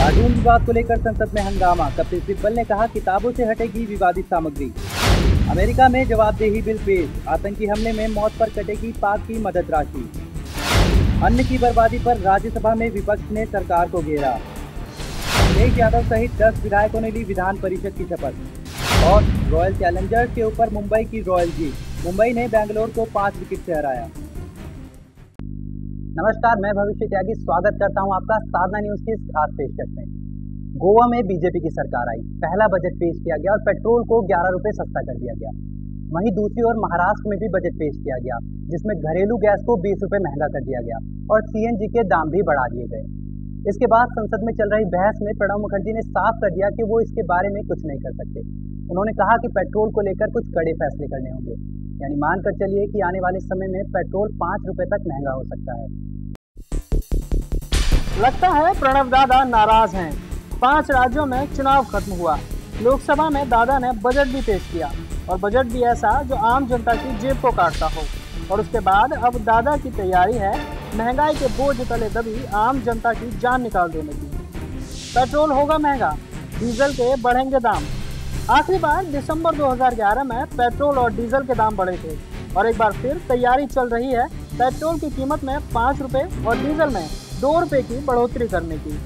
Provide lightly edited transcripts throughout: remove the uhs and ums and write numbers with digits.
कानून विवाद को लेकर संसद में हंगामा। कपिल सिब्बल ने कहा किताबों से हटेगी विवादित सामग्री। अमेरिका में जवाबदेही बिल पेश। आतंकी हमले में मौत पर कटेगी पाक की मदद राशि। अन्न की बर्बादी पर राज्यसभा में विपक्ष ने सरकार को घेरा। अखिलेश यादव सहित 10 विधायकों ने ली विधान परिषद की शपथ। और रॉयल चैलेंजर्स के ऊपर मुंबई की रॉयल जीत। मुंबई ने बेंगलोर को 5 विकेट से हराया। नमस्कार, मैं भविष्य त्यागी स्वागत करता हूं आपका साधना न्यूज की इस खास पेशकश में। गोवा में बीजेपी की सरकार आई, पहला बजट पेश किया गया और पेट्रोल को 11 रुपये सस्ता कर दिया गया। वहीं दूसरी ओर महाराष्ट्र में भी बजट पेश किया गया, जिसमें घरेलू गैस को 20 रुपये महंगा कर दिया गया और सीएनजी के दाम भी बढ़ा दिए गए। इसके बाद संसद में चल रही बहस में प्रणब मुखर्जी ने साफ कर दिया कि वो इसके बारे में कुछ नहीं कर सकते। उन्होंने कहा कि पेट्रोल को लेकर कुछ कड़े फैसले करने होंगे, यानी मानकर चलिए कि आने वाले समय में पेट्रोल 5 रुपये तक महंगा हो सकता है। लगता है प्रणब दादा नाराज हैं। 5 राज्यों में चुनाव खत्म हुआ, लोकसभा में दादा ने बजट भी पेश किया और बजट भी ऐसा जो आम जनता की जेब को काटता हो। और उसके बाद अब दादा की तैयारी है महंगाई के बोझ तले दबी आम जनता की जान निकाल देने की। पेट्रोल होगा महंगा, डीजल के बढ़ेंगे दाम। आखिरी बार दिसंबर 2011 में पेट्रोल और डीजल के दाम बढ़े थे और एक बार फिर तैयारी चल रही है पेट्रोल की कीमत में 5 रुपये और डीजल में 2 रुपये की बढ़ोतरी करने की।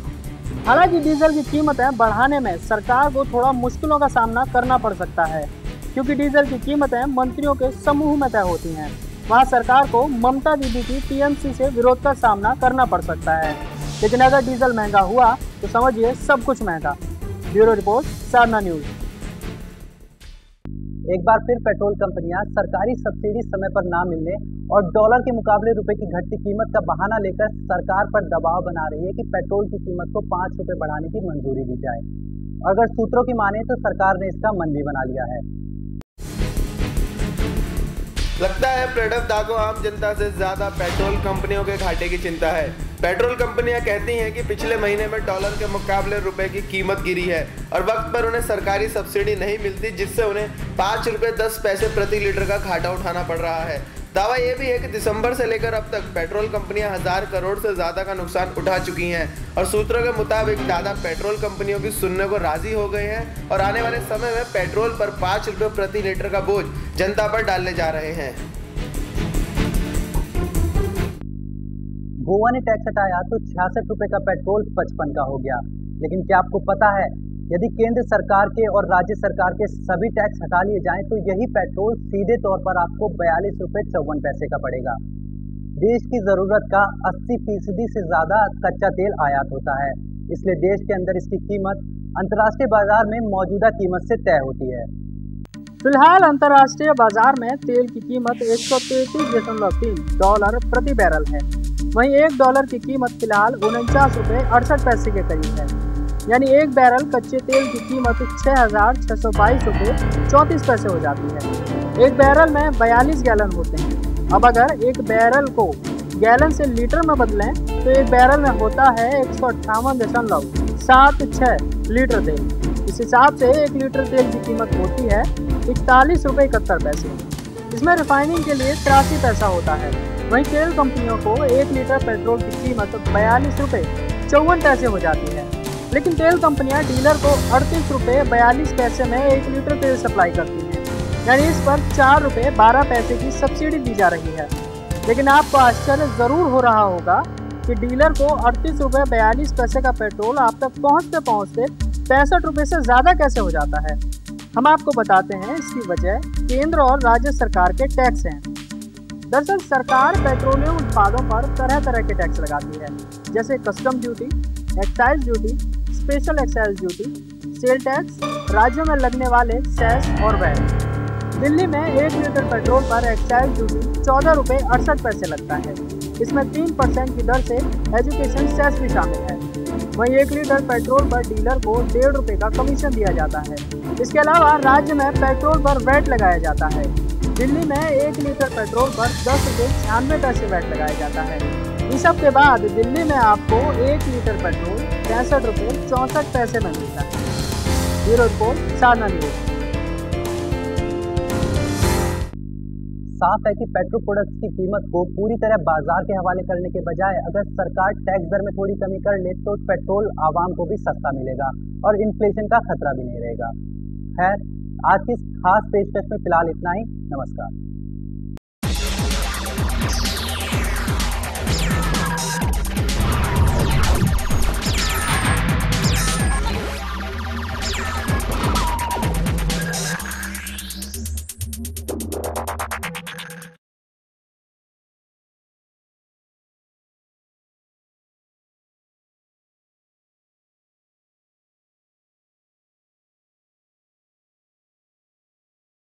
हालांकि डीजल की कीमतें बढ़ाने में सरकार को थोड़ा मुश्किलों का सामना करना पड़ सकता है, क्योंकि डीजल की कीमतें मंत्रियों के समूह में तय होती हैं। वहां सरकार को ममता दीदी की टीएमसी से विरोध का सामना करना पड़ सकता है। लेकिन अगर डीजल महंगा हुआ तो समझिए सब कुछ महंगा। ब्यूरो रिपोर्ट, साधना न्यूज। एक बार फिर पेट्रोल कंपनियां सरकारी सब्सिडी समय पर ना मिलने और डॉलर के मुकाबले रुपए की घटती कीमत का बहाना लेकर सरकार पर दबाव बना रही है कि पेट्रोल की कीमत को 5 रुपये बढ़ाने की मंजूरी दी जाए। अगर सूत्रों की माने तो सरकार ने इसका मन भी बना लिया है। लगता है प्रणब दा को आम जनता से ज्यादा पेट्रोल कंपनियों के घाटे की चिंता है। पेट्रोल कंपनियां कहती हैं कि पिछले महीने में डॉलर के मुकाबले रुपए की कीमत गिरी है और वक्त पर उन्हें सरकारी सब्सिडी नहीं मिलती, जिससे उन्हें 5 रुपये 10 पैसे प्रति लीटर का घाटा उठाना पड़ रहा है। दावा यह भी है कि दिसंबर से लेकर अब तक पेट्रोल कंपनियां 1000 करोड़ से ज्यादा का नुकसान उठा चुकी हैं और सूत्रों के मुताबिक दादा पेट्रोल कंपनियों की सुनने को राजी हो गए हैं और आने वाले समय में पेट्रोल पर 5 रुपये प्रति लीटर का बोझ जनता पर डालने जा रहे हैं। गोवा ने टैक्स हटाया तो 66 रुपये का पेट्रोल 55 का हो गया। लेकिन क्या आपको पता है, यदि केंद्र सरकार के और राज्य सरकार के सभी टैक्स हटा लिए जाएं तो यही पेट्रोल सीधे तौर पर आपको 42 रुपये 54 पैसे का पड़ेगा। देश की ज़रूरत का 80% से ज़्यादा कच्चा तेल आयात होता है, इसलिए देश के अंदर इसकी कीमत अंतर्राष्ट्रीय बाजार में मौजूदा कीमत से तय होती है। फिलहाल अंतर्राष्ट्रीय बाजार में तेल की कीमत 133.3 डॉलर प्रति बैरल है। वहीं $1 की कीमत फिलहाल 49 रुपये 68 पैसे के करीब है। यानी एक बैरल कच्चे तेल की कीमत 6,622 रुपये 34 पैसे हो जाती है। एक बैरल में 42 गैलन होते हैं। अब अगर एक बैरल को गैलन से लीटर में बदलें तो एक बैरल में होता है 158.76 लीटर तेल। इस हिसाब से 1 लीटर तेल की कीमत होती है 41 रुपये 71 पैसे। इसमें रिफाइनिंग के लिए 83 पैसा होता है। वहीं तेल कंपनियों को 1 लीटर पेट्रोल की कीमत 42 रुपये 54 पैसे हो जाती है। लेकिन तेल कंपनियां डीलर को 38 रुपये 42 पैसे में 1 लीटर तेल सप्लाई करती हैं, यानी इस पर 4 रुपये 12 पैसे की सब्सिडी दी जा रही है। लेकिन आपको आश्चर्य ज़रूर हो रहा होगा कि डीलर को 38 रुपये 42 पैसे का पेट्रोल आप तक पहुँचते पहुँचते 65 रुपये से ज़्यादा कैसे हो जाता है। हम आपको बताते हैं इसकी वजह केंद्र और राज्य सरकार के टैक्स हैं। दरअसल सरकार पेट्रोलियम उत्पादों पर तरह तरह के टैक्स लगाती है, जैसे custom duty, excise duty, special excise duty, sale tax, राज्यों में लगने वाले सेस और वैट। दिल्ली में 1 लीटर पेट्रोल पर एक्साइज ड्यूटी 14 रुपये 68 पैसे लगता है। इसमें 3% की दर से एजुकेशन सेस भी शामिल है। वहीं 1 लीटर पेट्रोल पर डीलर को 1.5 रुपये का कमीशन दिया जाता है। इसके अलावा राज्य में पेट्रोल पर वैट लगाया जाता है। दिल्ली में 1 लीटर पेट्रोल पर 10 रुपये 96 पैसे वैट लगाया जाता है। इस सब के बाद दिल्ली में आपको 1 लीटर पेट्रोल 65 रुपये 64 पैसे में मिलता है। ब्यूरो रिपोर्ट, साधना न्यूज। साफ है कि पेट्रोल प्रोडक्ट्स की कीमत को पूरी तरह बाजार के हवाले करने के बजाय अगर सरकार टैक्स दर में थोड़ी कमी कर ले तो पेट्रोल आवाम को भी सस्ता मिलेगा और इन्फ्लेशन का खतरा भी नहीं रहेगा। खैर, आज की इस खास पेशकश में फिलहाल इतना ही। नमस्कार।